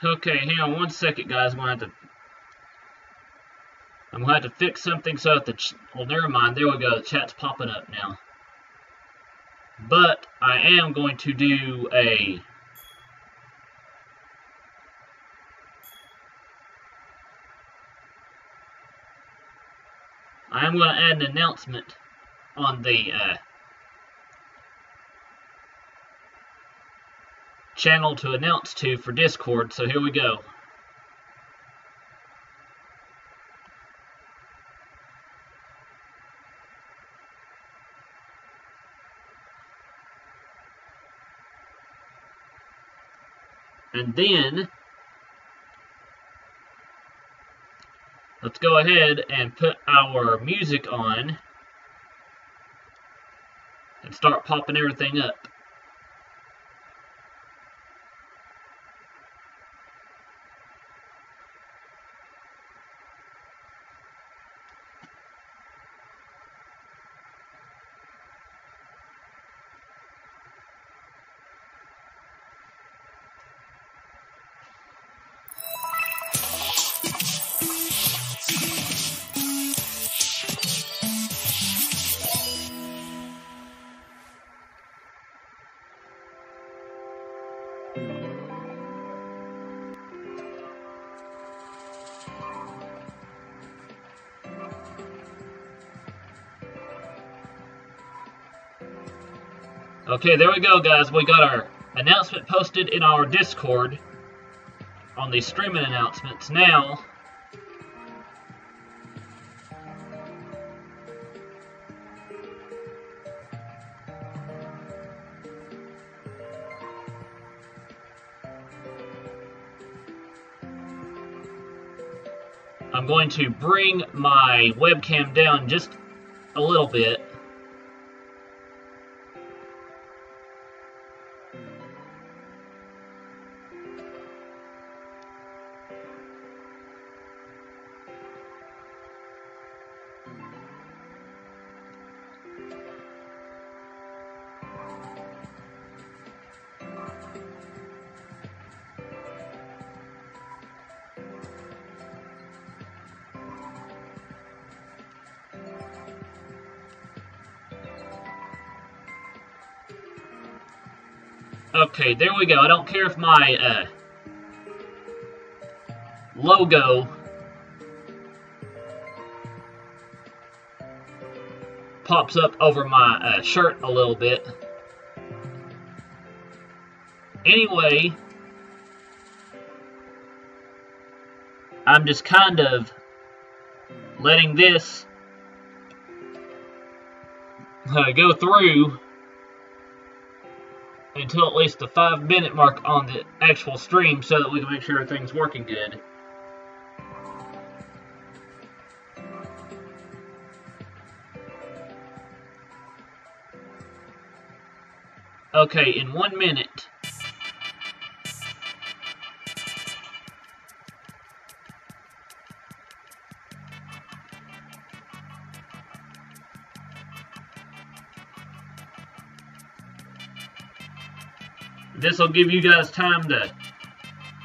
Okay, hang on one second, guys. I'm gonna have to fix something so that well, never mind. There we go. The chat's popping up now. But I am going to do a I am going to add an announcement on the channel to announce to for Discord, so here we go. And then let's go ahead and put our music on and start popping everything up. Okay, there we go, guys. We got our announcement posted in our Discord on the streaming announcements. Now, I'm going to bring my webcam down just a little bit. Okay, there we go. I don't care if my logo pops up over my shirt a little bit. Anyway, I'm just kind of letting this go through until at least the 5-minute mark on the actual stream so that we can make sure everything's working good. Okay, in 1 minute. This will give you guys time to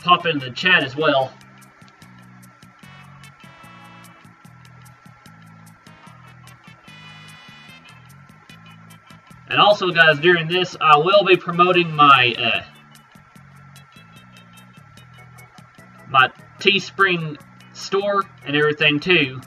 pop into the chat as well. And also, guys, during this, I will be promoting my my Teespring store and everything too.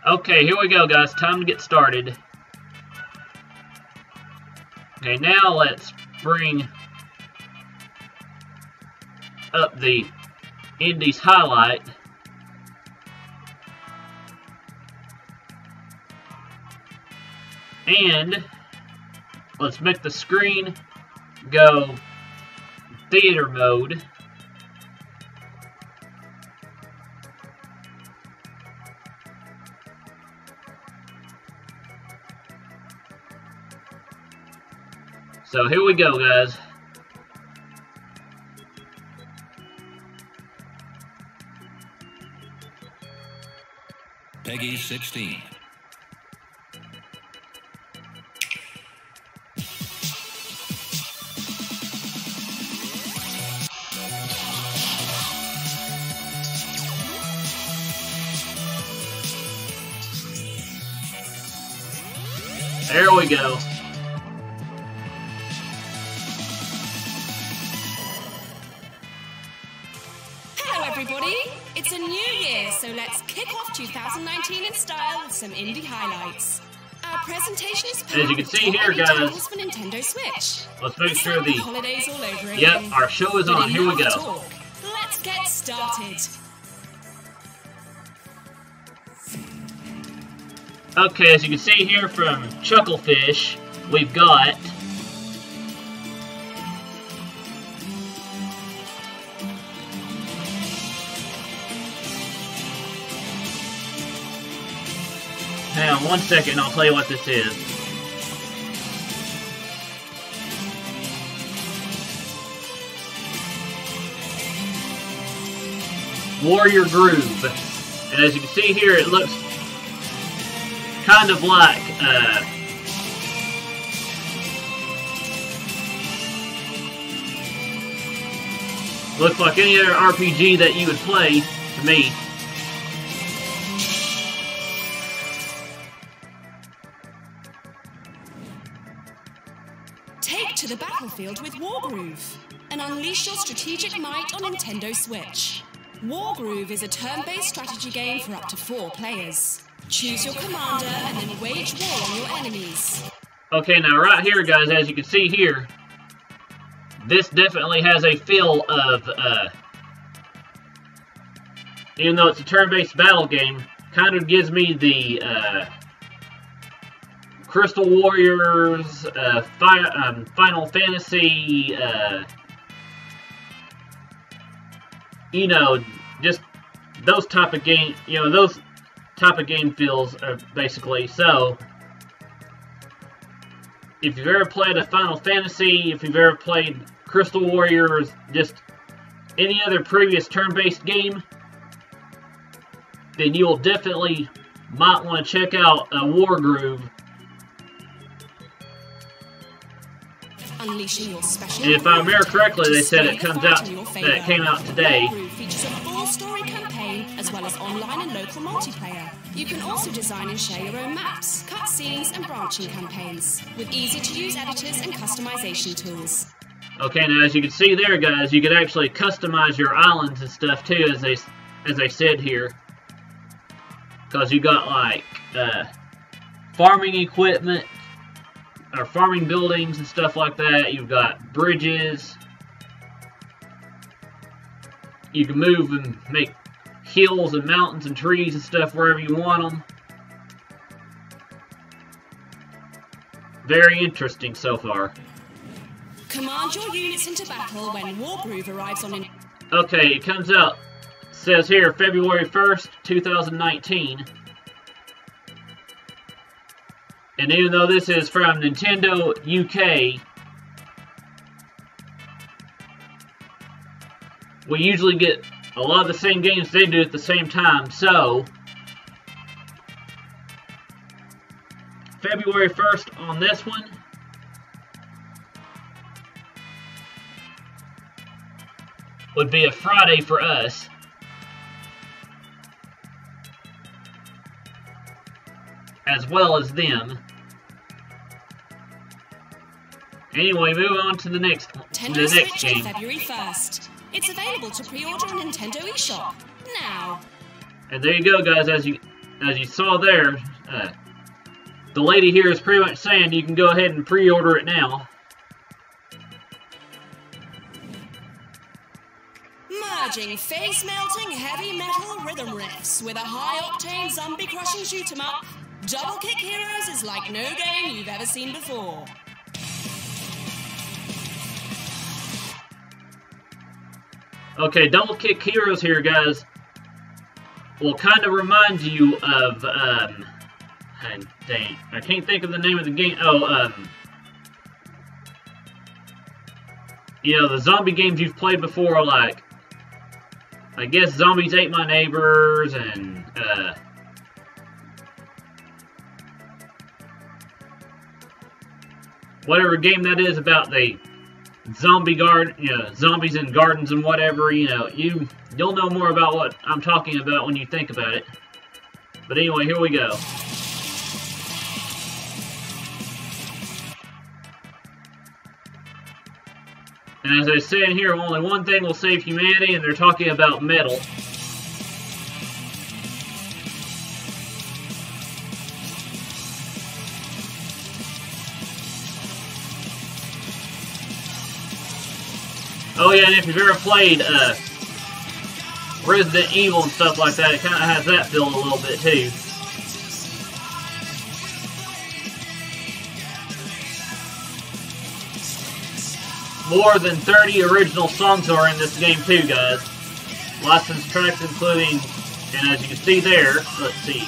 Okay, here we go, guys. Time to get started. Okay, now let's bring up the Indies highlight. And let's make the screen go theater mode. So here we go, guys. Peggy 16. There we go. Hello everybody, it's a new year, so let's kick off 2019 in style with some indie highlights. Our presentation is as you can see here, guys, for Nintendo Switch. Let's make sure the holidays all over yep, our show is on. Here we go. Talk. Let's get started. Okay, as you can see here from Chucklefish, we've got hang on 1 second, I'll tell you what this is. Warrior Groove. And as you can see here, it looks kind of like looks like any other RPG that you would play to me. Take to the battlefield with Wargroove and unleash your strategic might on Nintendo Switch. Wargroove is a turn-based strategy game for up to 4 players. Choose your commander and then wage war on your enemies. Okay, now right here, guys, as you can see here, this definitely has a feel of, even though it's a turn-based battle game, kind of gives me the, Crystal Warriors, Final Fantasy, you know, just those type of game, you know, those type of game feels basically. So if you've ever played a Final Fantasy, if you've ever played Crystal Warriors, just any other previous turn-based game, then you'll definitely might want to check out Wargroove. Unleashing your special. And if I remember correctly, they said it comes out that it came out today. Wargroove features a full story campaign as well as online and local multiplayer. You can also design and share your own maps, cutscenes, and branching campaigns with easy-to-use editors and customization tools. Okay, now as you can see there, guys, you can actually customize your islands and stuff too, as they said here. Because you got like farming equipment, or farming buildings and stuff like that. You've got bridges. You can move and make hills and mountains and trees and stuff wherever you want them. Very interesting so far. Command your units into battle when Wargroove arrives on. Okay, it comes out, says here, February 1st, 2019. And even though this is from Nintendo UK, we usually get a lot of the same games they do at the same time. So, February 1st on this one. Would be a Friday for us. As well as them. Anyway, move on to the next game. February 1st. It's available to pre-order on Nintendo eShop now. And there you go, guys. As you saw there, the lady here is pretty much saying you can go ahead and pre-order it now. Merging face-melting heavy metal rhythm riffs with a high-octane zombie-crushing shoot-'em-up, Double Kick Heroes is like no game you've ever seen before. Okay, Double Kick Heroes here, guys, will kind of remind you of, dang, I can't think of the name of the game. Oh, you know, the zombie games you've played before, like, I guess Zombies Ate My Neighbors, and, whatever game that is about the zombie garden, you know, zombies in gardens and whatever, you know, you'll know more about what I'm talking about when you think about it. But anyway, here we go. And as I said here, only one thing will save humanity, and they're talking about metal. Oh yeah, and if you've ever played Resident Evil and stuff like that, it kind of has that feel a little bit too. More than 30 original songs are in this game too, guys. Licensed tracks including, and as you can see there, let's see.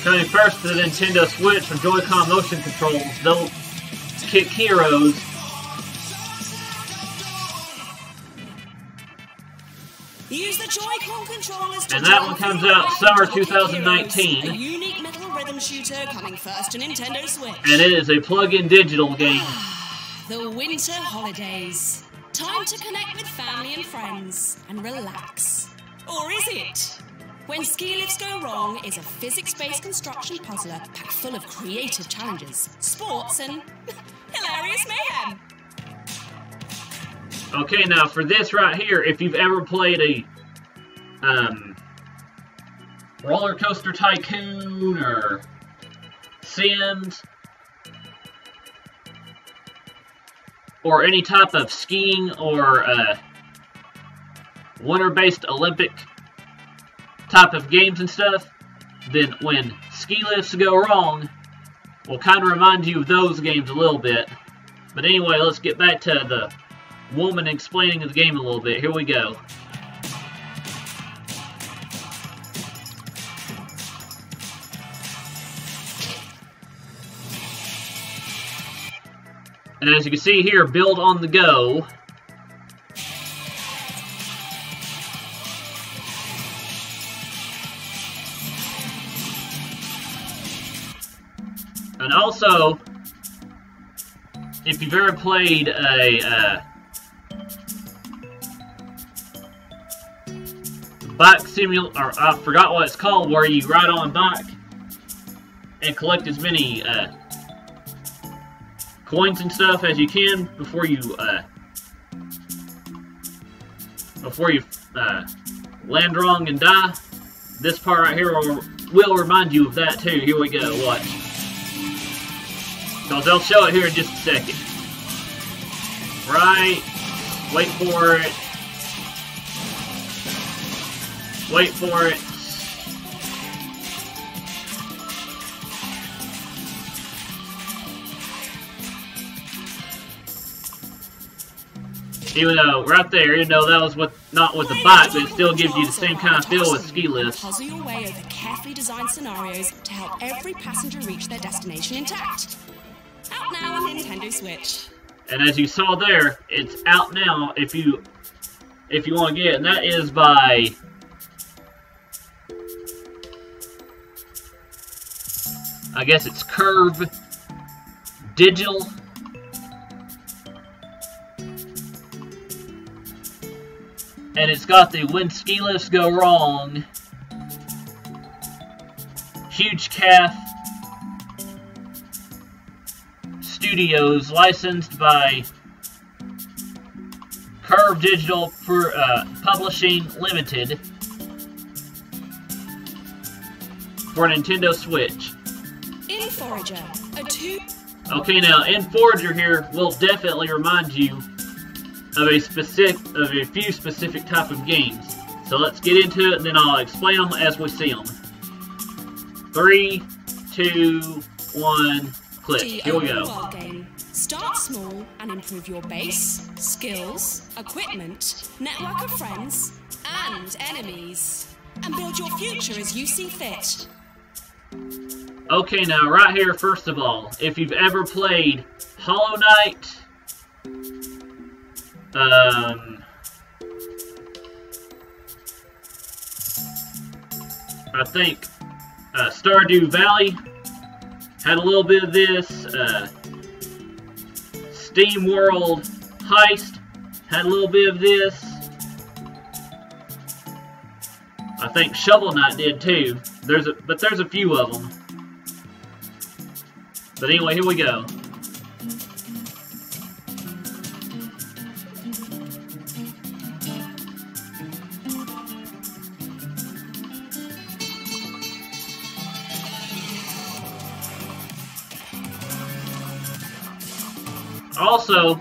Coming first to the Nintendo Switch from Joy-Con motion controls, Double Kick Heroes. Use the Joy-Con controllers to and that one comes out summer 2019. A unique metal rhythm shooter coming first to Nintendo Switch. And it is a plug-in digital game. The winter holidays. Time to connect with family and friends and relax. Or is it? When ski lifts go wrong is a physics-based construction puzzler packed full of creative challenges, sports, and hilarious mayhem. Okay, now for this right here, if you've ever played a Roller Coaster Tycoon or Sims or any type of skiing or winter-based Olympic type of games and stuff, then when ski lifts go wrong, will kind of remind you of those games a little bit. But anyway, let's get back to the woman explaining the game a little bit. Here we go. And as you can see here, build on the go. And also, if you've ever played a bike simulator, or I forgot what it's called, where you ride on a bike and collect as many coins and stuff as you can before you land wrong and die. This part right here will remind you of that too. Here we go. Watch. Because they'll show it here in just a second. Right. Wait for it. Wait for it. Even though, right there, even though that was not with the bike, but it still gives you the same kind of feel with ski lifts. Puzzle your way over carefully designed scenarios to help every passenger reach their destination intact. Out now on Nintendo Switch. And as you saw there, it's out now if you want to get it, and that is by I guess it's Curve Digital. And it's got the When Ski Lifts Go Wrong, Huge Calf Studios, licensed by Curve Digital Publishing Limited for Nintendo Switch. In Forager, Okay, now in Forager here will definitely remind you of a few specific type of games. So let's get into it, and then I'll explain them as we see them. 3, 2, 1, click. Here we go. Game. Start small and improve your base, skills, equipment, network of friends, and enemies. and build your future as you see fit. Okay, now right here, first of all, if you've ever played Hollow Knight, I think Stardew Valley had a little bit of this. Steam World Heist had a little bit of this. I think Shovel Knight did too. There's a few of them. But anyway, here we go. Also,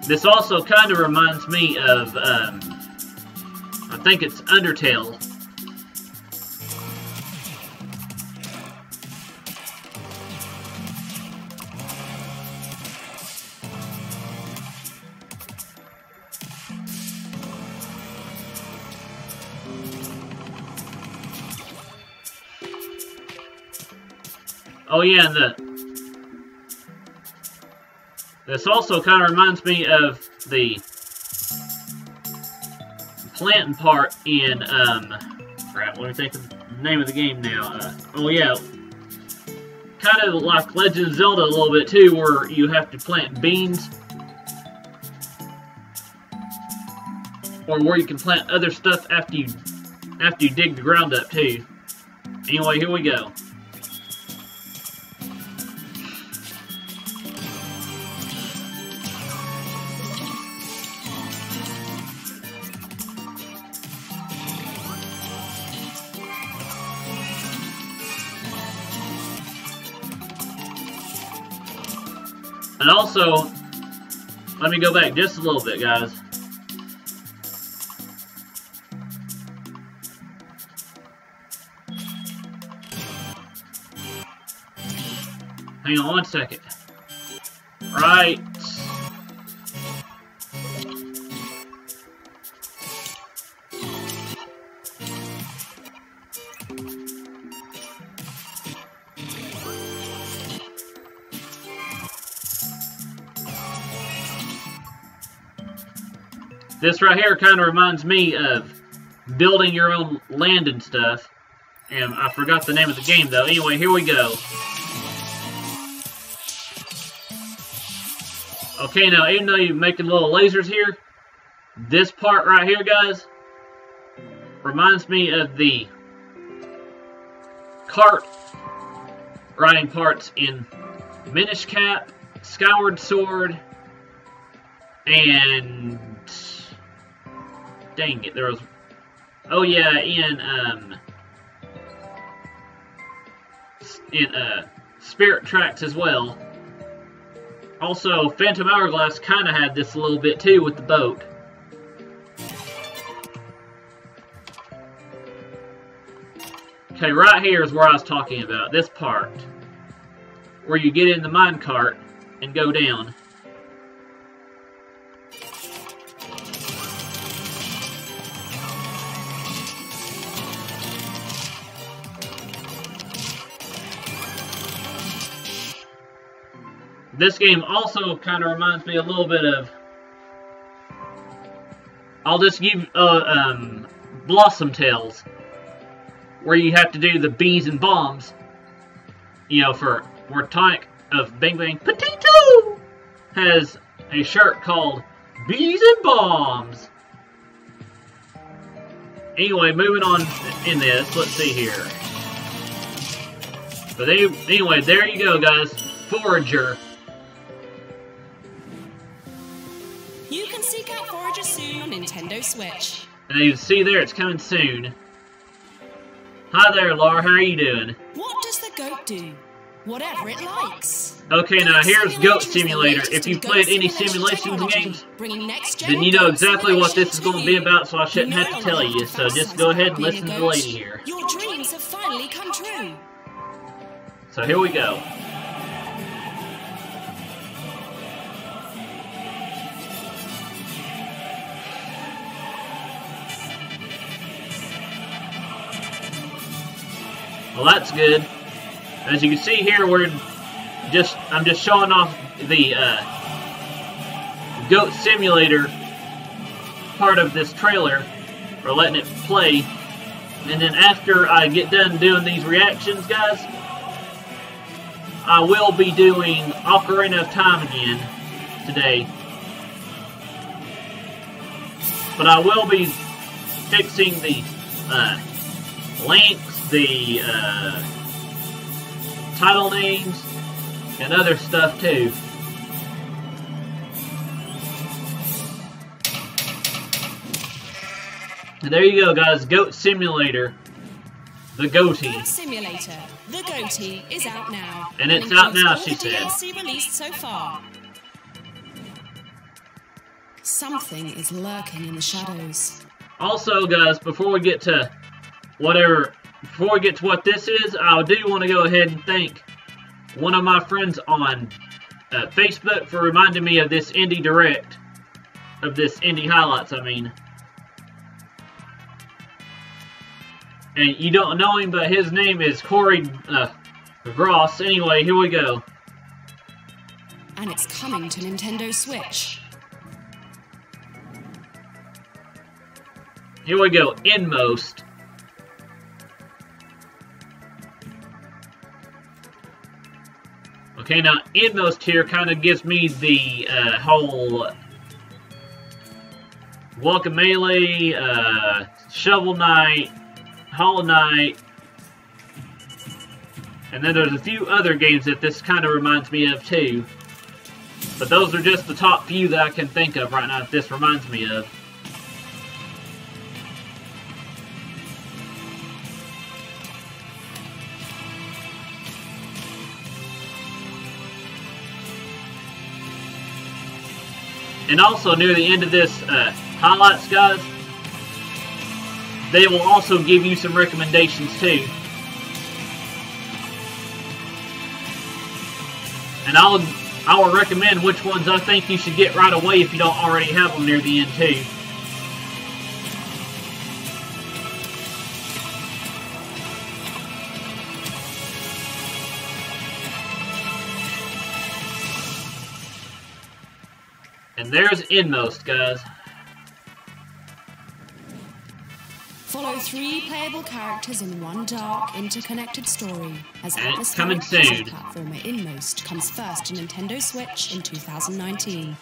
this also kind of reminds me of, I think it's Undertale. Oh yeah, and this also kind of reminds me of the planting part in, crap, let me think of the name of the game now. Oh yeah, kind of like Legend of Zelda a little bit too, where you have to plant beans. Or where you can plant other stuff after you dig the ground up too. Anyway, here we go. And also, let me go back just a little bit, guys. Hang on one second. Right. This right here kind of reminds me of building your own land and stuff. And I forgot the name of the game though. Anyway, here we go. Okay, now even though you're making little lasers here, this part right here, guys, reminds me of the kart riding parts in Minish Cap, Skyward Sword, and dang it, there was, oh yeah, in Spirit Tracks as well. Also, Phantom Hourglass kind of had this a little bit too with the boat. Okay, right here is where I was talking about, this part. Where you get in the minecart and go down. This game also kind of reminds me a little bit of, I'll just give Blossom Tales, where you have to do the bees and bombs, you know, for where Tonic of Bang Bang Potato has a shirt called Bees and Bombs. Anyway, moving on in this, let's see here. But anyway, there you go, guys. Forager. You can seek out Forager soon on Nintendo Switch. And you can see there, it's coming soon. Hi there, Laura. How are you doing? What does the goat do? Whatever it likes. Okay, now here's Goat Simulator. If you've played any simulations games, then you know exactly what this is going to be about, so I shouldn't have to tell you. So just go ahead and listen to the lady here. Your dreams have finally come true. So here we go. Well, that's good. As you can see here, I'm just showing off the Goat Simulator part of this trailer, or letting it play. And then after I get done doing these reactions, guys, I will be doing Ocarina of Time again today. But I will be fixing the links, the title names, and other stuff too. And there you go, guys. Goat Simulator. The Goatee. Goat Simulator. The Goatee is out now. And it's out now, she said. DLC released so far. Something is lurking in the shadows. Also, guys, before we get to what this is, I do want to go ahead and thank one of my friends on Facebook for reminding me of this Indie Direct, of this Indie Highlights, I mean. And you don't know him, but his name is Corey Gross. Anyway, here we go. And it's coming to Nintendo Switch. Here we go, Inmost. Okay, now Inmost here kind of gives me the whole Guacamelee, Shovel Knight, Hollow Knight, and then there's a few other games that this kind of reminds me of too. But those are just the top few that I can think of right now that this reminds me of. And also near the end of this highlights, guys, they will also give you some recommendations too. And I will recommend which ones I think you should get right away if you don't already have them near the end too. And there's Inmost, guys. Follow 3 playable characters in one dark, interconnected story as and it's coming soon. Platformer Inmost comes first to Nintendo Switch in 2019.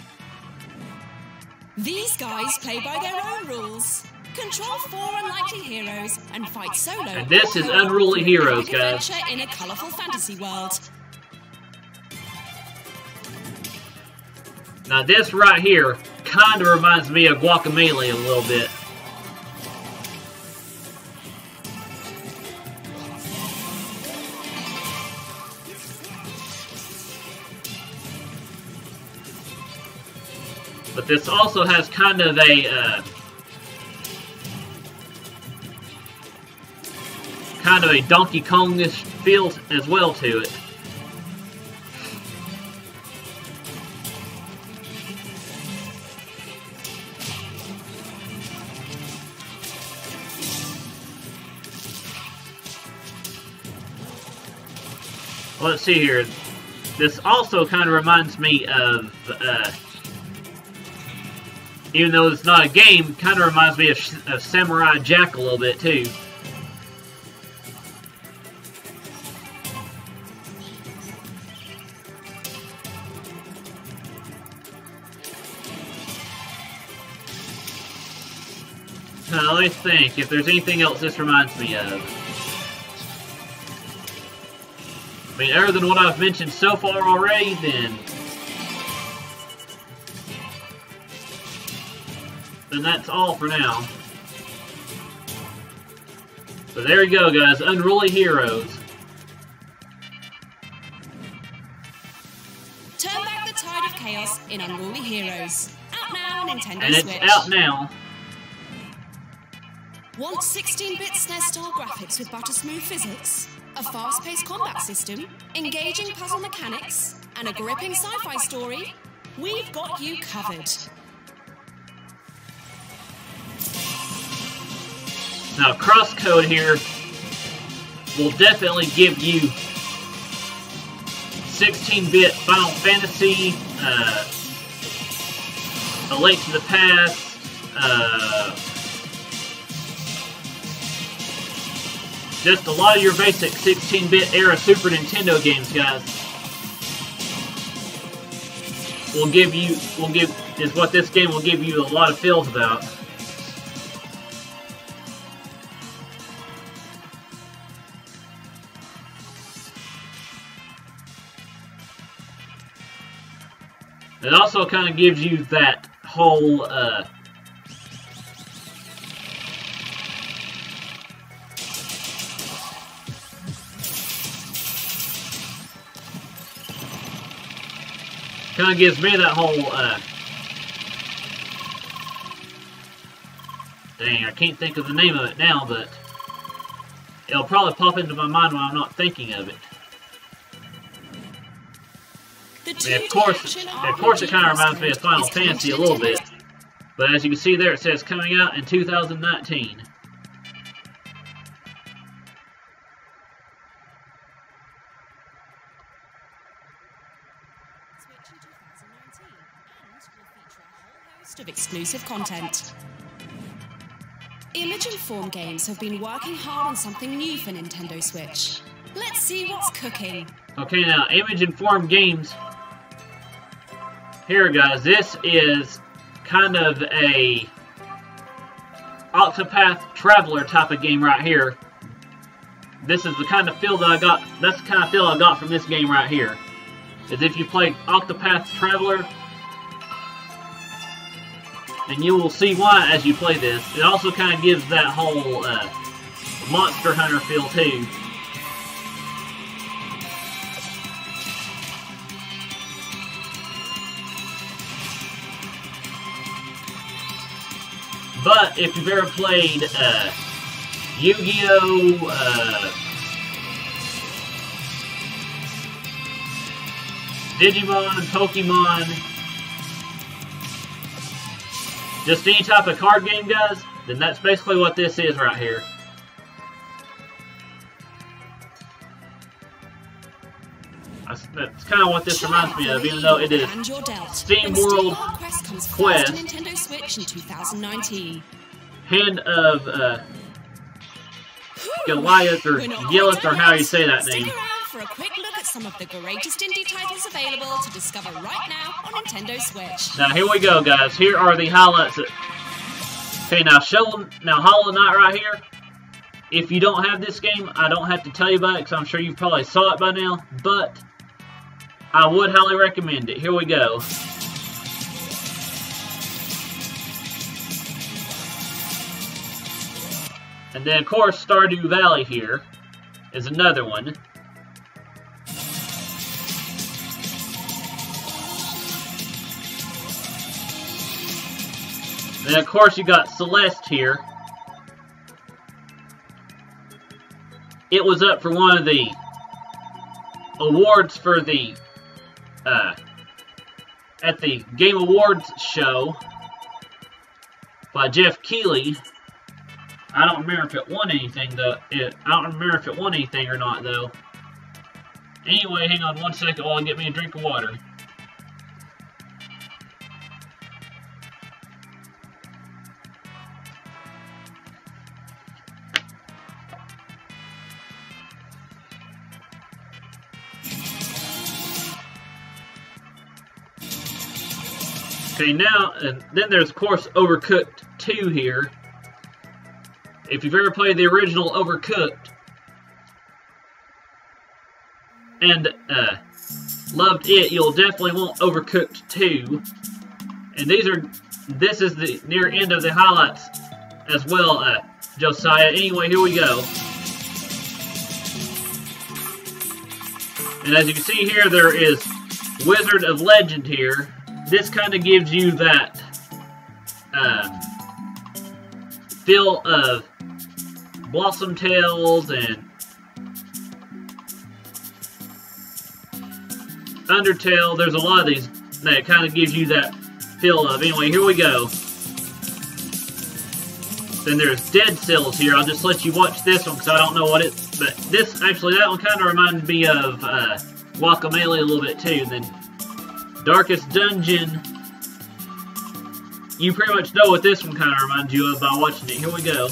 These guys play by their own rules. Control 4 unlikely heroes and fight solo. And this is Unruly Heroes, guys. Adventure in a colourful fantasy world. Now this right here kind of reminds me of Guacamelee a little bit. But this also has kind of a Donkey Kong-ish feel as well to it. Let's see here. This also kind of reminds me of, even though it's not a game, kind of reminds me of Samurai Jack a little bit too. Now let me think if there's anything else this reminds me of. I mean, other than what I've mentioned so far already, then that's all for now. So there you go, guys. Unruly Heroes. Turn back the tide of chaos in Unruly Heroes. Out now on Nintendo and Switch. And it's out now. Want 16-bit SNES-style graphics with butter-smooth physics? A fast-paced combat system, engaging puzzle mechanics, and a gripping sci-fi story? We've got you covered. Now, crosscode here will definitely give you 16-bit Final Fantasy, A Link to the Past, just a lot of your basic 16-bit era Super Nintendo games, guys. Is what this game will give you a lot of feels about. It also kind of gives you that whole, kind of gives me that whole, dang, I can't think of the name of it now, but it'll probably pop into my mind when I'm not thinking of it. Of course, it kind of reminds me of Final Fantasy a little bit. But as you can see there, it says coming out in 2019. Of exclusive content. Image and Form Games have been working hard on something new for Nintendo Switch. Let's see what's cooking. Okay, now Image and Form Games. Here, guys, this is kind of a Octopath Traveler type of game right here. This is the kind of feel that I got. That's the kind of feel I got from this game right here. As if you played Octopath Traveler. And you will see why as you play this. It also kind of gives that whole Monster Hunter feel too. But if you've ever played Yu-Gi-Oh! Digimon, Pokemon, just any type of card game, guys, then that's basically what this is right here. That's kind of what this reminds me of, even though it is Steam World Quest, Nintendo Switch in 2019. Hand of Goliath, or Gillith, or how you say that name. Stick around for a quick look at some of the greatest indie titles available to discover right now on Nintendo Switch. Now here we go, guys. Here are the highlights. Okay, now Hollow Knight right here. If you don't have this game, I don't have to tell you about it because I'm sure you probably saw it by now. But I would highly recommend it. Here we go. And then, of course, Stardew Valley here is another one. Then, of course, you got Celeste here. It was up for one of the awards for the at the Game Awards show by Jeff Keighley. I don't remember if it won anything though. I don't remember if it won anything or not though. Anyway, hang on one second while I get me a drink of water. Okay, now, and then there's, of course, Overcooked 2 here. If you've ever played the original Overcooked and loved it, you'll definitely want Overcooked 2. And this is the near end of the highlights as well, Josiah. Anyway, here we go. And as you can see here, there is Wizard of Legend here. This kind of gives you that feel of Blossom Tales and Undertale. There's a lot of these that kind of gives you that feel of. Anyway, here we go. Then there's Dead Cells here. I'll just let you watch this one because I don't know what it's But this, actually, that one kind of reminded me of Guacamelee a little bit too. And then Darkest Dungeon, you pretty much know what this one kind of reminds you of by watching it. Here we go.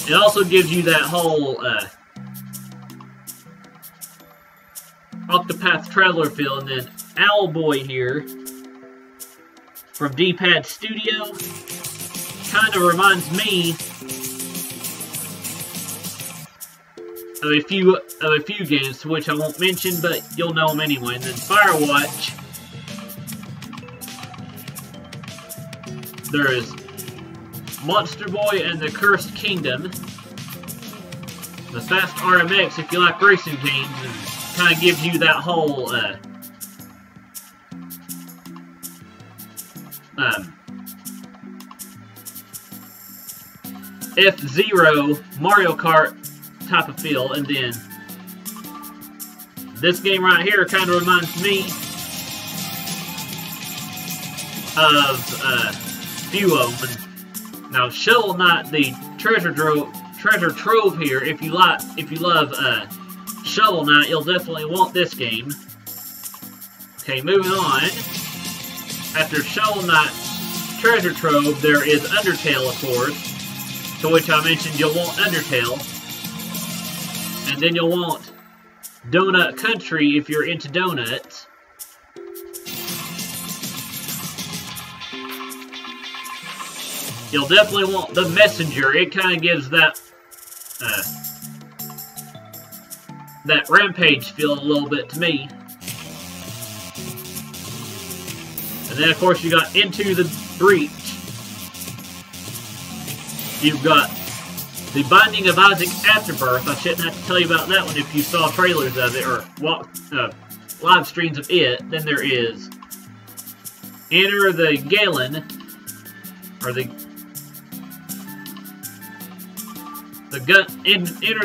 It also gives you that whole Octopath Traveler feel, and then Owlboy here from D-Pad Studio kind of reminds me of a few games, which I won't mention, but you'll know them anyway. And then Firewatch, there is Monster Boy and the Cursed Kingdom, the Fast RMX if you like racing games, and kind of gives you that whole F-Zero Mario Kart type of feel. And then this game right here kind of reminds me of a few of them. Now, Shovel Knight, the treasure trove here, if you love Shovel Knight, you'll definitely want this game. Okay, moving on. After Shovel Knight treasure trove, there is Undertale, of course, to which I mentioned you'll want Undertale. And then you'll want Donut Country if you're into donuts. You'll definitely want The Messenger. It kind of gives that that Rampage feel a little bit to me. And then, of course, you got Into the Breach. You've got The Binding of Isaac Afterbirth. I shouldn't have to tell you about that one if you saw trailers of it or live streams of it. Then there is Enter the Galen, or Enter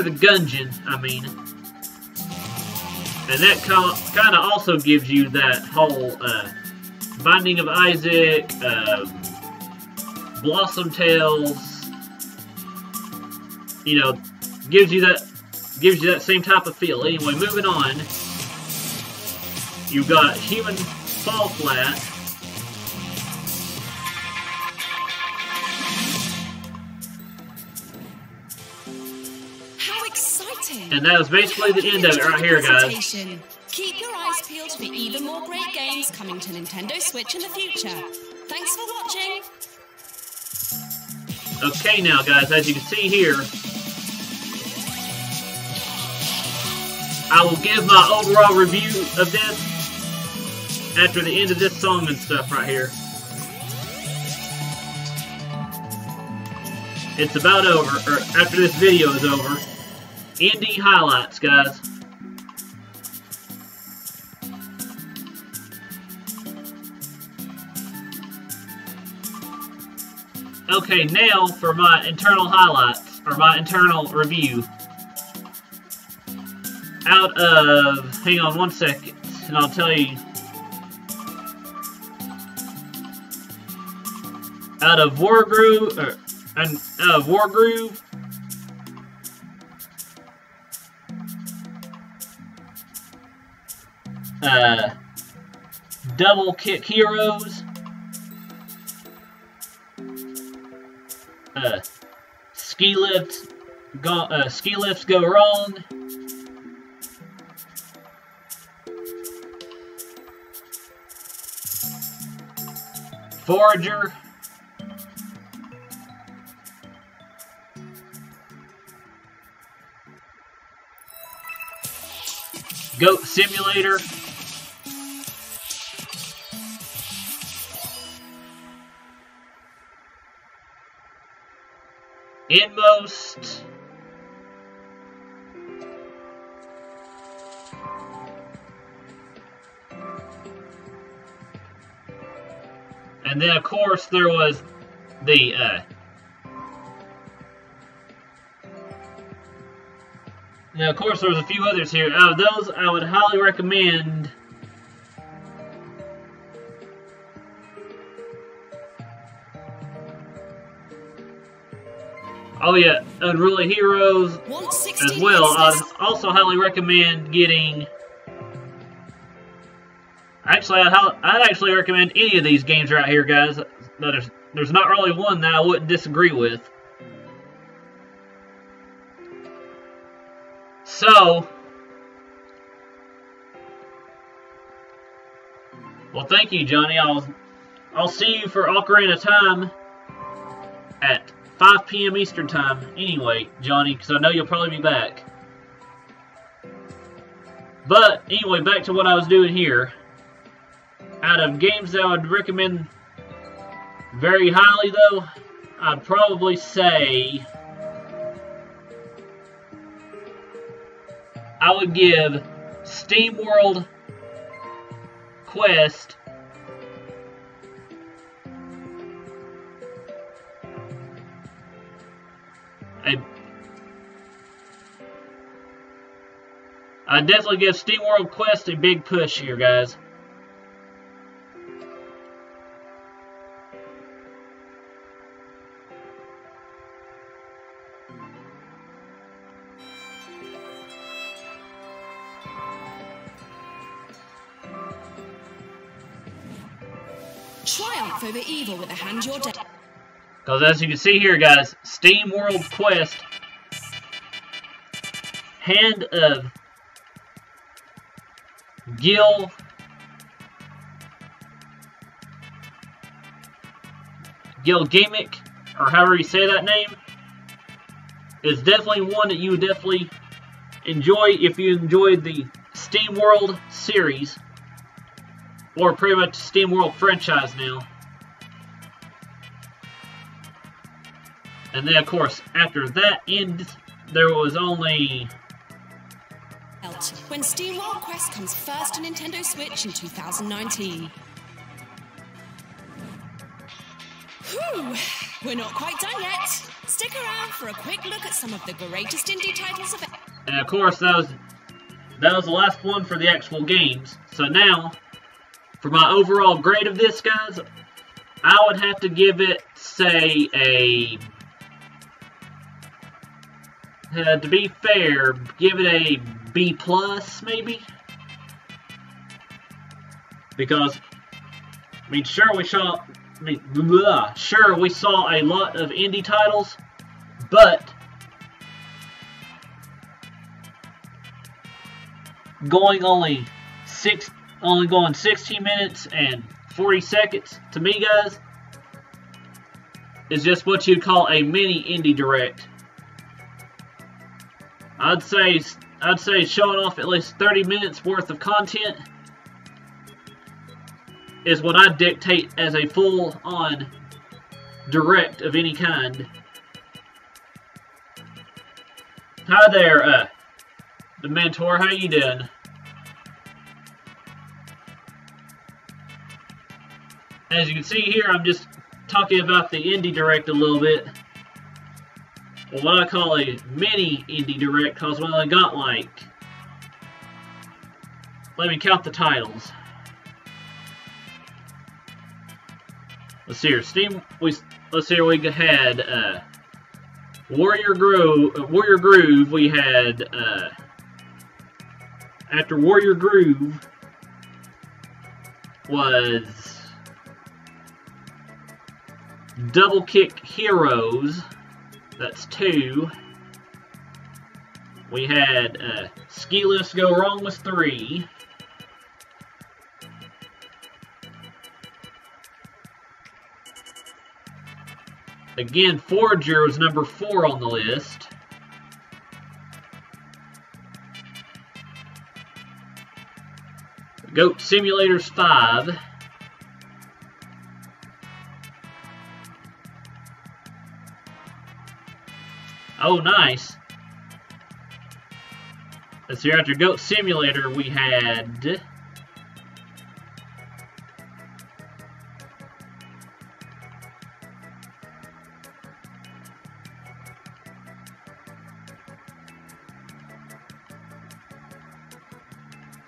the Gungeon, I mean. And that kind of also gives you that whole Binding of Isaac, Blossom Tales, you know, gives you that same type of feel. Anyway, moving on, you've got Human Fall Flat. How exciting! And that was basically the end of it right here, guys. Keep your eyes peeled for even more great games coming to Nintendo Switch in the future. Thanks for watching! Okay now, guys, as you can see here, I will give my overall review of this after the end of this song and stuff right here. It's about over, or after this video is over. Indie highlights, guys. Okay, now for my internal highlights, or my internal review. Out of, hang on one second, and I'll tell you. Out of Wargroove, Double Kick Heroes, Ski Lifts Go Wrong, Forager, Goat Simulator, Inmost, and then of course there was the now of course there was a few others here. Out of those, I would highly recommend Oh yeah, Unruly Heroes as well. I'd also highly recommend getting... Actually, I'd actually recommend any of these games right here, guys. There's not really one that I wouldn't disagree with. So, well, thank you, Johnny. I'll see you for Ocarina of Time at 5 p.m. Eastern Time anyway, Johnny, because I know you'll probably be back. But, anyway, back to what I was doing here. Out of games that I would recommend very highly, though, I'd probably say I would give SteamWorld Quest I'd definitely give SteamWorld Quest a big push here, guys. Triumph over evil with a hand you're dead. Because as you can see here, guys, SteamWorld Quest, Hand of Gil Gilgamic, or however you say that name, is definitely one that you would definitely enjoy if you enjoyed the SteamWorld series, or pretty much SteamWorld franchise now. And then, of course, after that end, there was only... When SteamWorld Quest comes first to Nintendo Switch in 2019. Whew, we're not quite done yet. Stick around for a quick look at some of the greatest indie titles of... And of course, that was the last one for the actual games. So now, for my overall grade of this, guys, I would have to give it, say, a... to be fair, give it a B+, maybe? Because, I mean, sure we saw a lot of indie titles, but going 16 minutes and 40 seconds, to me, guys, is just what you'd call a mini indie direct. I'd say showing off at least 30 minutes worth of content is what I dictate as a full-on direct of any kind. Hi there, the Mentor, how you doing? As you can see here, I'm just talking about the indie direct a little bit. Well, what I call a mini indie direct, because we only got like... Let me count the titles. Let's see here. Let's see here. We had Warrior Groove. We had after Warrior Groove was Double Kick Heroes. That's 2. We had Ski Lifts Go Wrong was 3. Again, Forager was number 4 on the list. Goat Simulator's 5. Oh, nice. Let's see, after Goat Simulator, we had...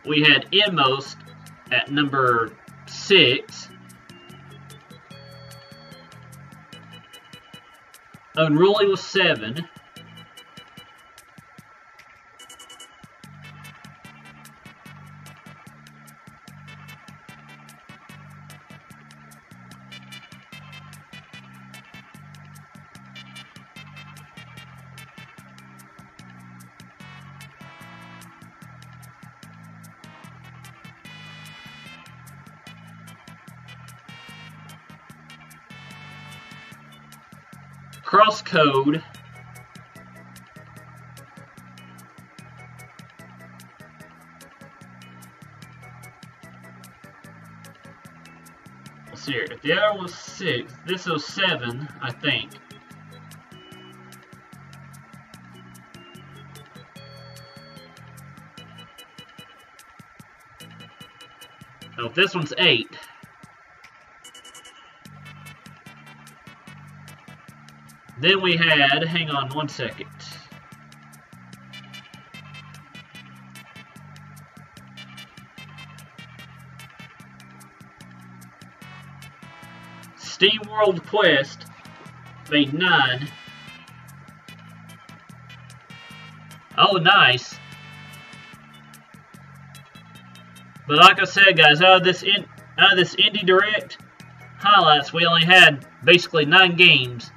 We had Inmost at number 6. Unruly was 7. Crosscode let's see here. If the other was 6, this was 7, I think. Oh, this one's 8. Then we had, hang on one second. Steam World Quest made 9. Oh, nice. But like I said, guys, out of this Indie Direct highlights, we only had basically 9 games.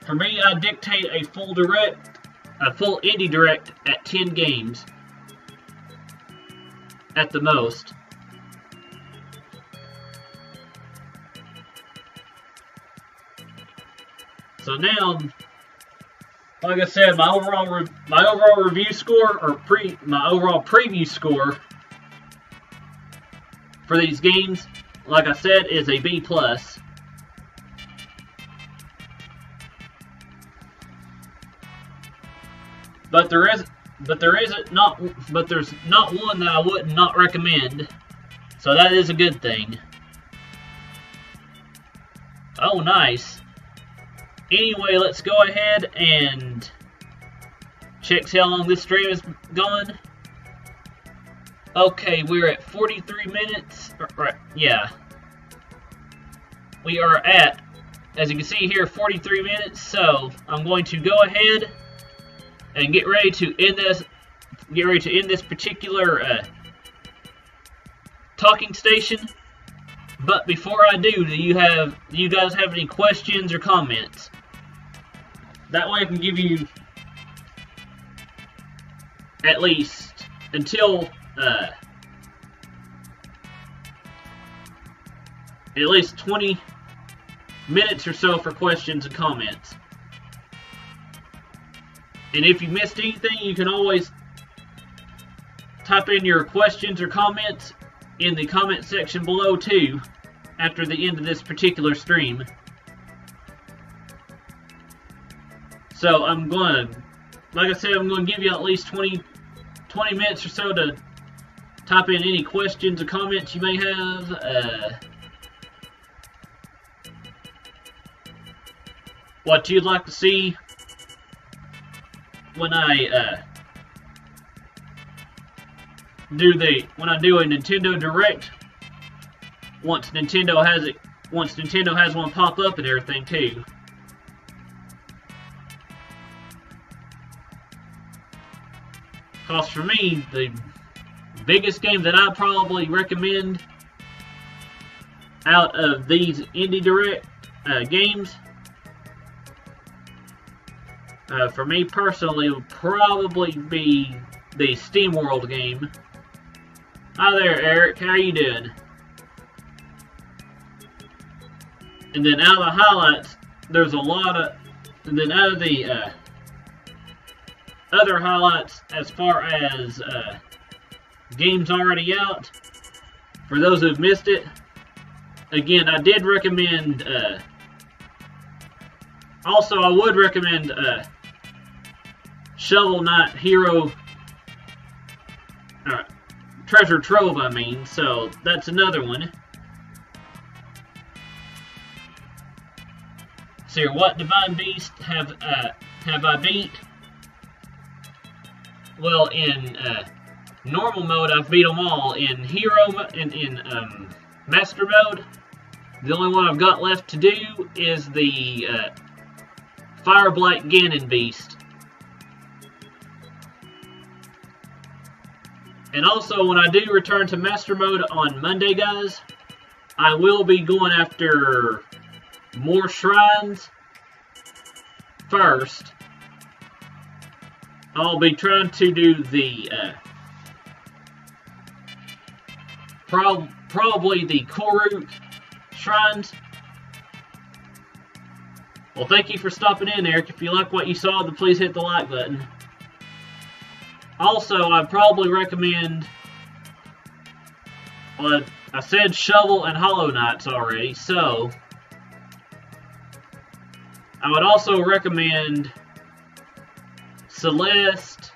For me, I dictate a full Indie Direct at 10 games at the most. So now, like I said, my overall review score, or my overall preview score for these games, like I said, is a B+. But there's not one that I would not recommend. So that is a good thing. Oh, nice. Anyway, let's go ahead and check how long this stream is going. Okay, we're at 43 minutes. Right, yeah. We are at, as you can see here, 43 minutes. So I'm going to go ahead and get ready to end this particular talking station. But before I do you guys have any questions or comments? That way I can give you at least until at least 20 minutes or so for questions and comments. And if you missed anything, you can always type in your questions or comments in the comment section below too, after the end of this particular stream. So I'm going to, like I said, I'm going to give you at least 20 minutes or so to type in any questions or comments you may have. What you'd like to see when I do a Nintendo Direct, once Nintendo has one pop up and everything too. Cause for me, the biggest game that I probably recommend out of these Indie Direct games, for me personally, would probably be the Steam World game. Hi there, Eric. How are you doing? And then out of the highlights, there's a lot of... And then out of the other highlights, as far as games already out, for those who've missed it, again, I did recommend... also, I would recommend Shovel Knight Hero... Treasure Trove, I mean, so that's another one. So here, what Divine Beast have I beat? Well, in normal mode, I've beat them all. In Hero, in Master mode, the only one I've got left to do is the Fire Black Ganon Beast. And also, when I do return to Master Mode on Monday, guys, I will be going after more shrines first. I'll be trying to do the, probably the Koruk shrines. Well, thank you for stopping in, Eric. If you like what you saw, then please hit the like button. Also, I'd probably recommend, well, I said Shovel and Hollow Knights already, so I would also recommend Celeste,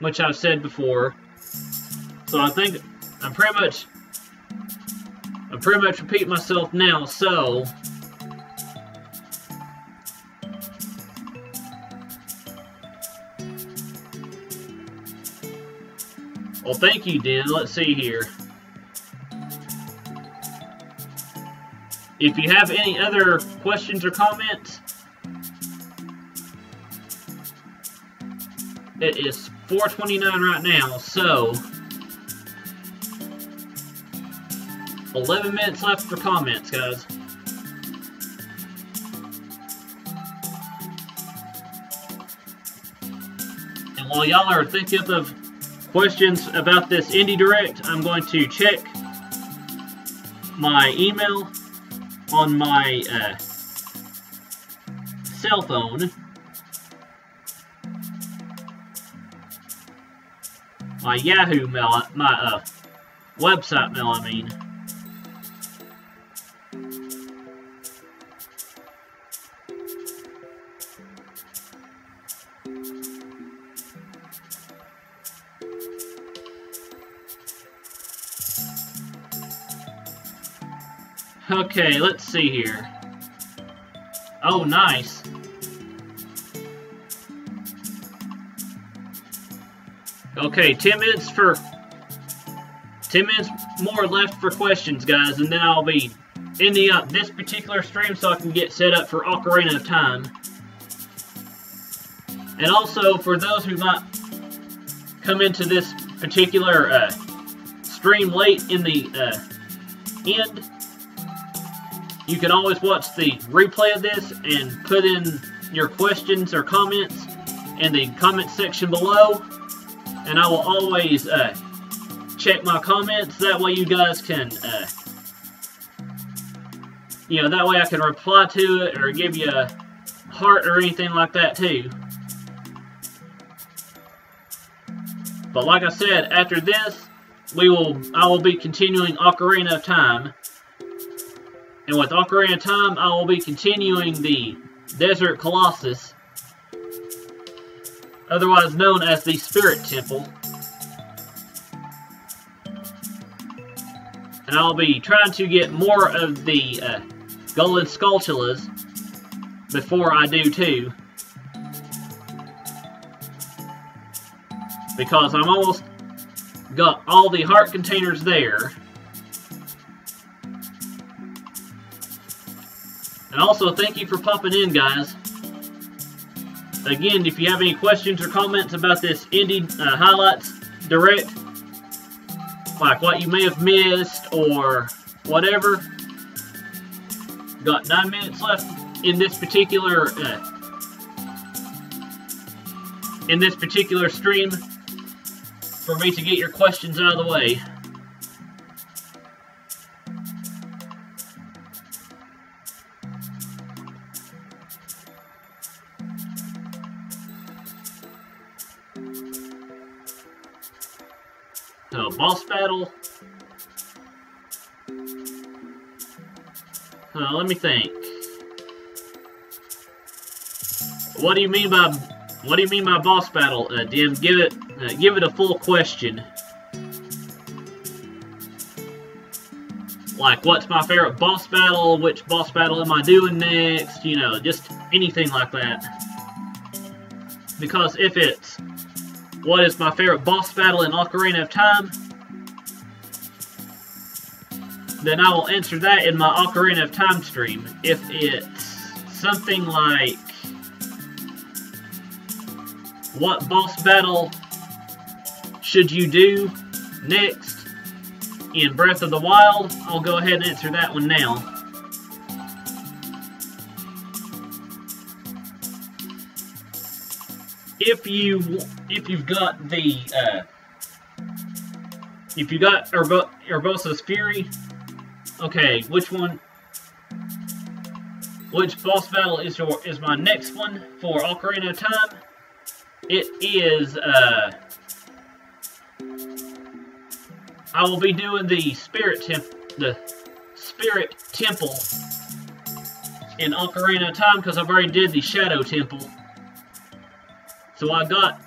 which I've said before. So I think I'm pretty much repeating myself now, so well, thank you, Den. Let's see here. If you have any other questions or comments, it is 4:29 right now, so 11 minutes left for comments, guys. And while y'all are thinking of questions about this Indie Direct, I'm going to check my email on my cell phone. My Yahoo mail, my website mail, I mean. Okay, let's see here. Oh, nice. Okay, 10 minutes more left for questions, guys, and then I'll be ending up this particular stream so I can get set up for Ocarina of Time. And also, for those who might come into this particular stream late in the end, you can always watch the replay of this and put in your questions or comments in the comment section below. And I will always check my comments. That way you guys can, that way I can reply to it or give you a heart or anything like that too. But like I said, after this, I will be continuing Ocarina of Time. And with Ocarina of Time, I will be continuing the Desert Colossus, otherwise known as the Spirit Temple. And I'll be trying to get more of the Golden Skulltulas before I do too. Because I'm almost got all the heart containers there. And also, thank you for popping in, guys. Again, if you have any questions or comments about this Indie Highlights Direct, like what you may have missed or whatever, got 9 minutes left in this particular stream for me to get your questions out of the way. So, boss battle. Let me think. What do you mean by boss battle, Dim? Give it a full question. Like, what's my favorite boss battle? Which boss battle am I doing next? You know, just anything like that. Because if it's what is my favorite boss battle in Ocarina of Time, then I will answer that in my Ocarina of Time stream. If it's something like what boss battle should you do next in Breath of the Wild? I'll go ahead and answer that one now. If you've got the if you got Urbosa's Fury, okay, which boss battle is my next one for Ocarina of Time? It is I will be doing the Spirit Temple in Ocarina of Time because I've already did the Shadow Temple. So I got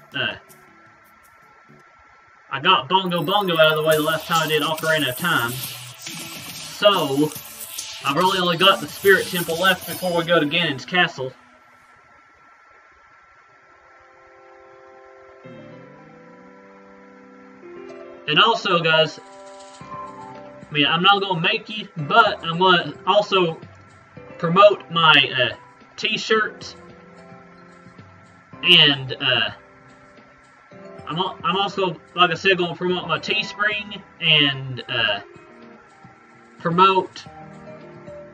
Bongo Bongo out of the way the last time I did Ocarina of Time. So I've really only got the Spirit Temple left before we go to Ganon's Castle. And also, guys, I mean, I'm not going to make you, but I'm going to also promote my t-shirts. And I'm also, like I said, going to promote my Teespring and promote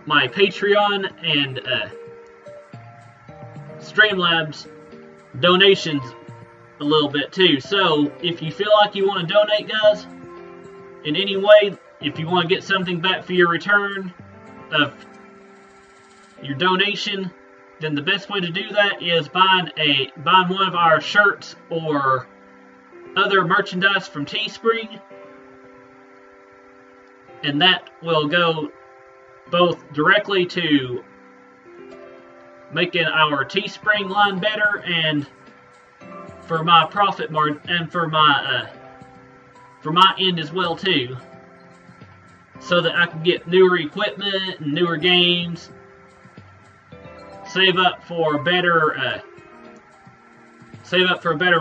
my Patreon and Streamlabs donations a little bit too. So if you feel like you want to donate, guys, in any way, if you want to get something back for your return of your donation, then the best way to do that is buying one of our shirts or other merchandise from Teespring, and that will go both directly to making our Teespring line better and for my profit margin and for my end as well too, so that I can get newer equipment and newer games, save up for a better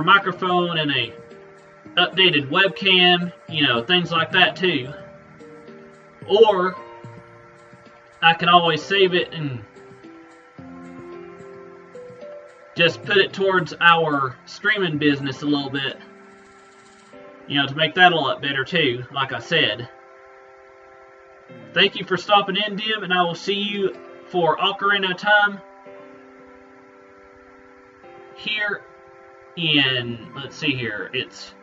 microphone and a updated webcam, you know, things like that too. Or I can always save it and just put it towards our streaming business a little bit, you know, to make that a lot better too, like I said. Thank you for stopping in, Dim, and I will see you for Ocarina of Time here in, let's see here, it's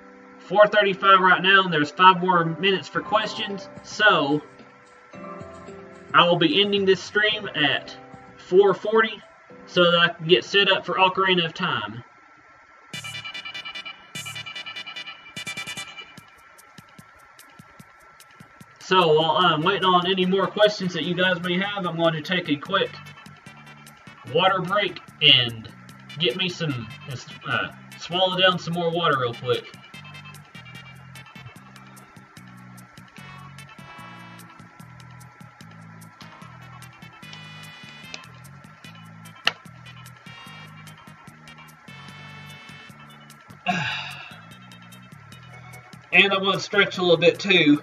4:35 right now, and there's 5 more minutes for questions, so I will be ending this stream at 4:40 so that I can get set up for Ocarina of Time. So while I'm waiting on any more questions that you guys may have, I'm going to take a quick water break and get me some, swallow down some more water real quick. And I'm going to stretch a little bit too.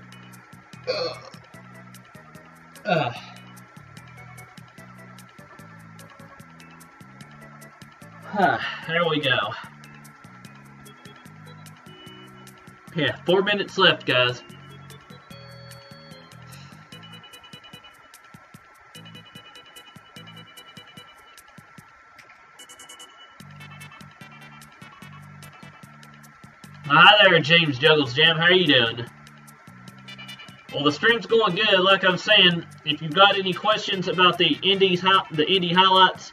There we go. Yeah, 4 minutes left, guys. Hi there, James Juggles Jam. How are you doing? Well, the stream's going good. Like I'm saying, if you've got any questions about the Indie Highlights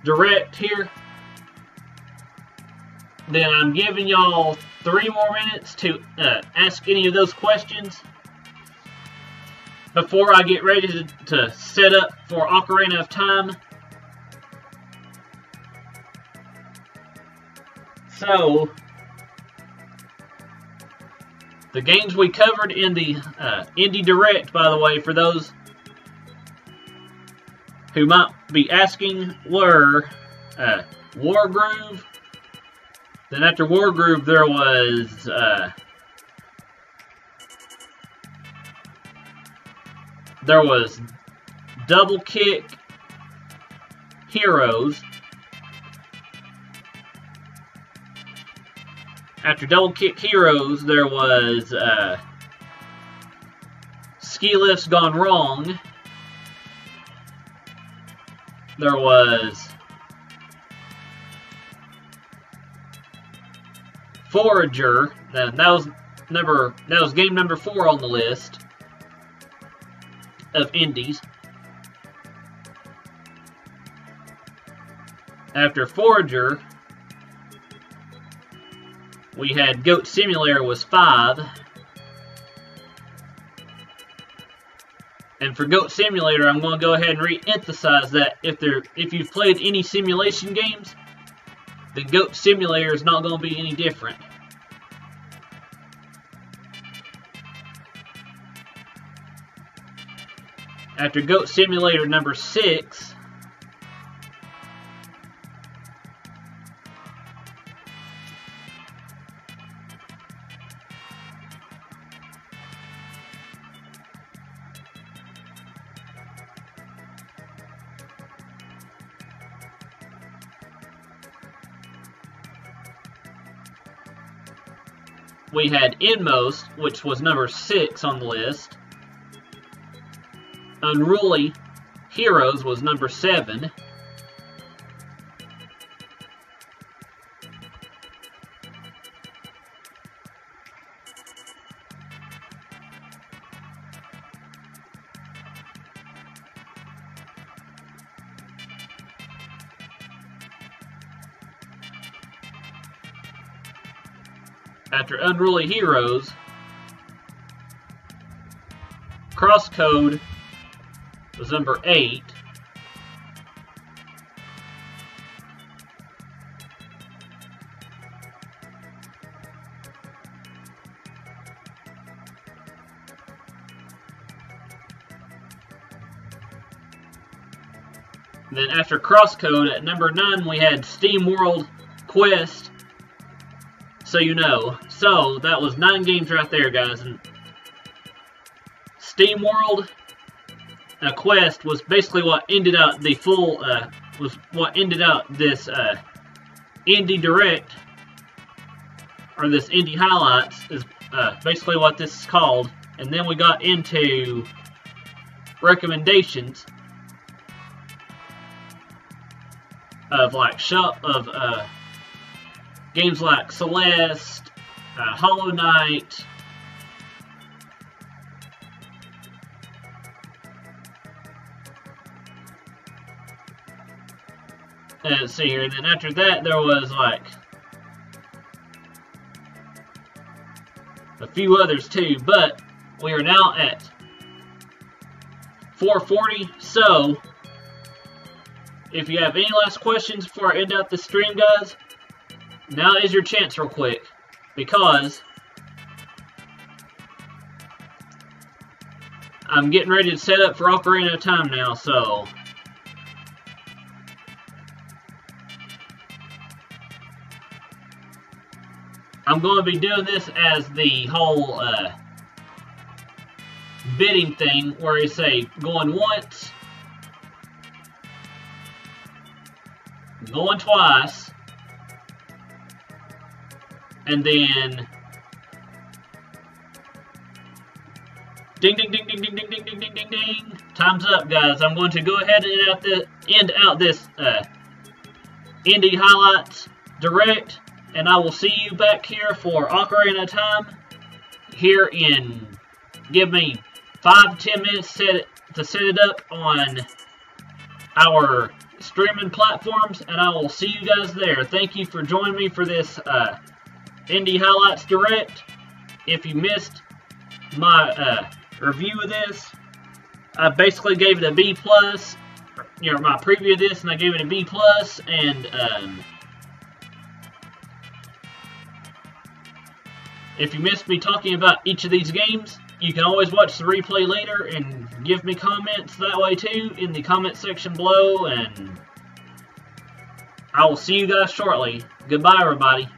Direct here, then I'm giving y'all 3 more minutes to ask any of those questions before I get ready to set up for Ocarina of Time. So, the games we covered in the Indie Direct, by the way, for those who might be asking, were Wargroove. Then after Wargroove, there was Double Kick Heroes. After Double Kick Heroes, there was Ski Lifts Gone Wrong. There was Forager. That was game number 4 on the list of indies. After Forager, we had Goat Simulator was 5. And for Goat Simulator, I'm going to go ahead and re-emphasize that if you've played any simulation games, the Goat Simulator is not going to be any different. After Goat Simulator number 6, we had Inmost, which was number 6 on the list. Unruly Heroes was number 7. After Unruly Heroes, Crosscode was number 8. Then after Crosscode, at number 9, we had Steam World Quest. So you know. So, that was 9 games right there, guys. And Steam World Quest was basically what ended out the full, was what ended out this Indie Direct, or this Indie Highlights, is basically what this is called. And then we got into recommendations of games like Celeste, Hollow Knight, and let's see here. And then after that, there was like a few others too. But we are now at 4:40. So, if you have any last questions before I end out the stream, guys, now is your chance real quick, because I'm getting ready to set up for Ocarina of Time now, so I'm going to be doing this as the whole bidding thing, where you say going once, going twice, and then ding, ding, ding, ding, ding, ding, ding, ding, ding, ding, ding. Time's up, guys. I'm going to go ahead and end out this Indie Highlights Direct, and I will see you back here for Ocarina of Time here in, give me 5 to 10 minutes to set it up on our streaming platforms, and I will see you guys there. Thank you for joining me for this Indie Highlights Direct. If you missed my review of this, I basically gave it a B+. You know, my preview of this, and I gave it a B+, and if you missed me talking about each of these games, you can always watch the replay later and give me comments that way too in the comment section below, and I will see you guys shortly. Goodbye, everybody.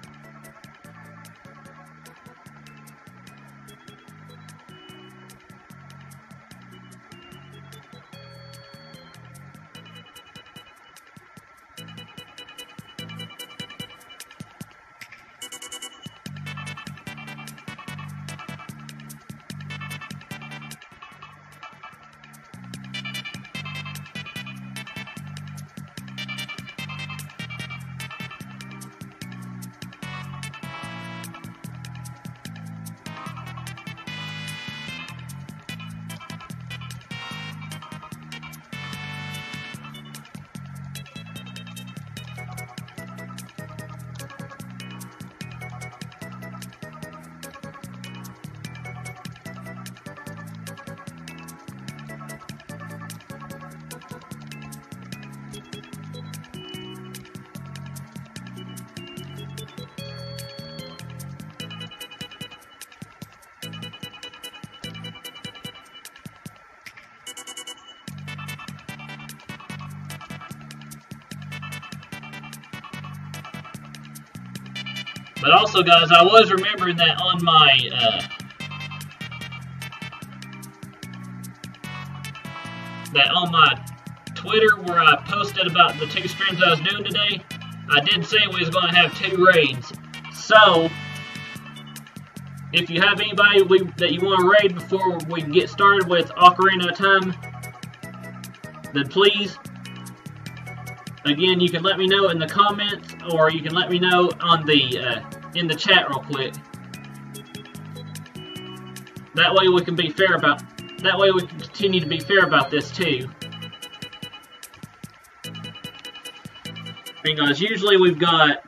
But also, guys, I was remembering that on my Twitter, where I posted about the 2 streams I was doing today, I did say we was going to have 2 raids. So, if you have anybody that you want to raid before we get started with Ocarina of Time, then please, again, you can let me know in the comments, or you can let me know on the in the chat real quick. That way we can be fair about. That way we can continue to be fair about this too. Because usually we've got.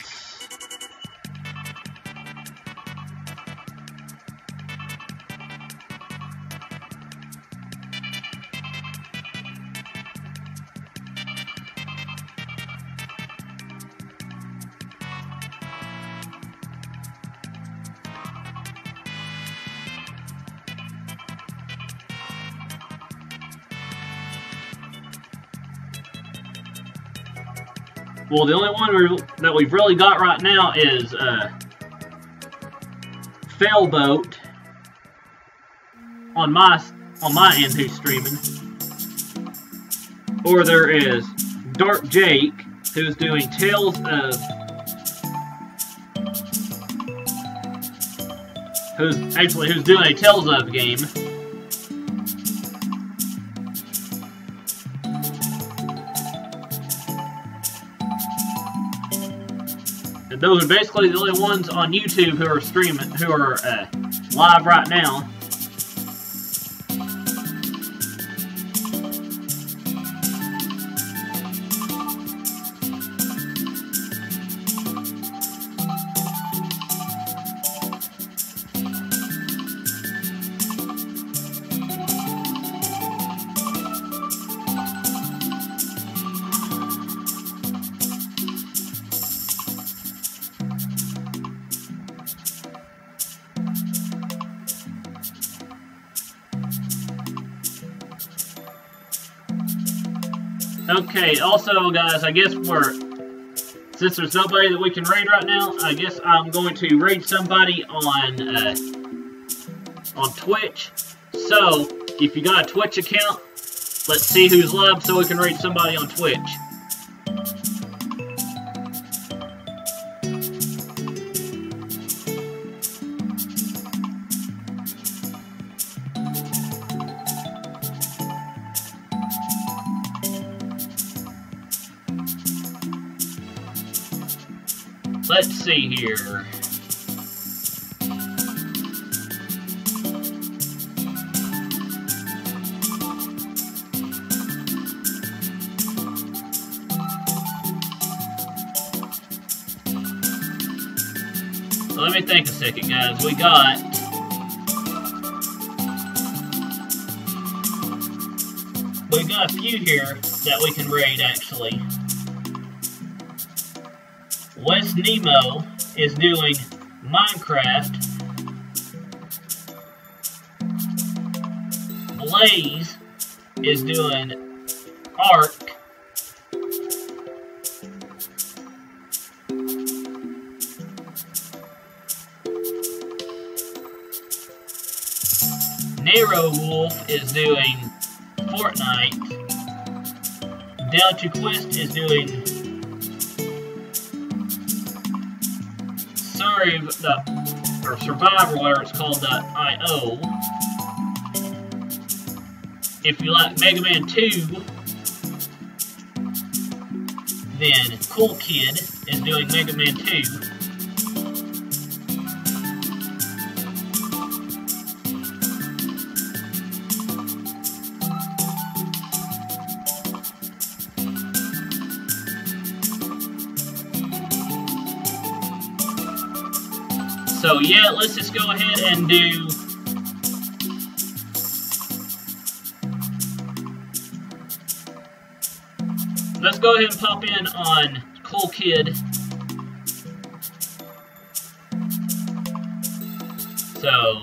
Well, the only one that we've really got right now is Failboat on my end who's streaming, or there is Dark Jake who's doing Tales of who's doing a Tales of game. Those are basically the only ones on YouTube who are streaming, who are live right now. Okay, also guys, I guess since there's nobody that we can raid right now, I guess I'm going to raid somebody on Twitch. So, if you got a Twitch account, let's see who's live so we can raid somebody on Twitch. Let's see here. Let me think a second, guys. We got a few here that we can raid, actually. West Nemo is doing Minecraft. Blaze is doing Ark. Nero Wolf is doing Fortnite. Down to Quest is doing Survivor, whatever it's called, .io. If you like Mega Man 2, then Cool Kid is doing Mega Man 2. So yeah, let's just go ahead and do let's go ahead and pop in on Cool Kid. So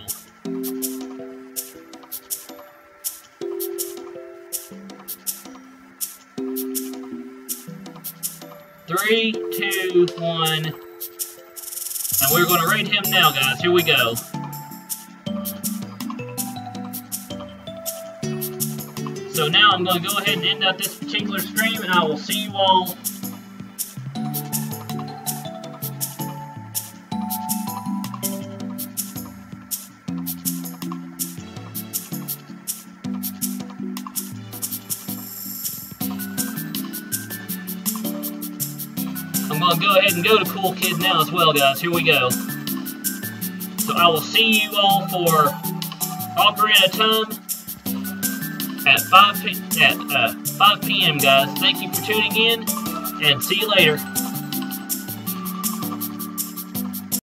three, two, one. And we're going to raid him now, guys. Here we go. So now I'm going to go ahead and end up this particular stream, and I will see you all. I'm going to go ahead and go to Cool Kid now as well, guys. Here we go. So I will see you all for Ocarina of Time at 5 p.m., guys. Thank you for tuning in, and see you later.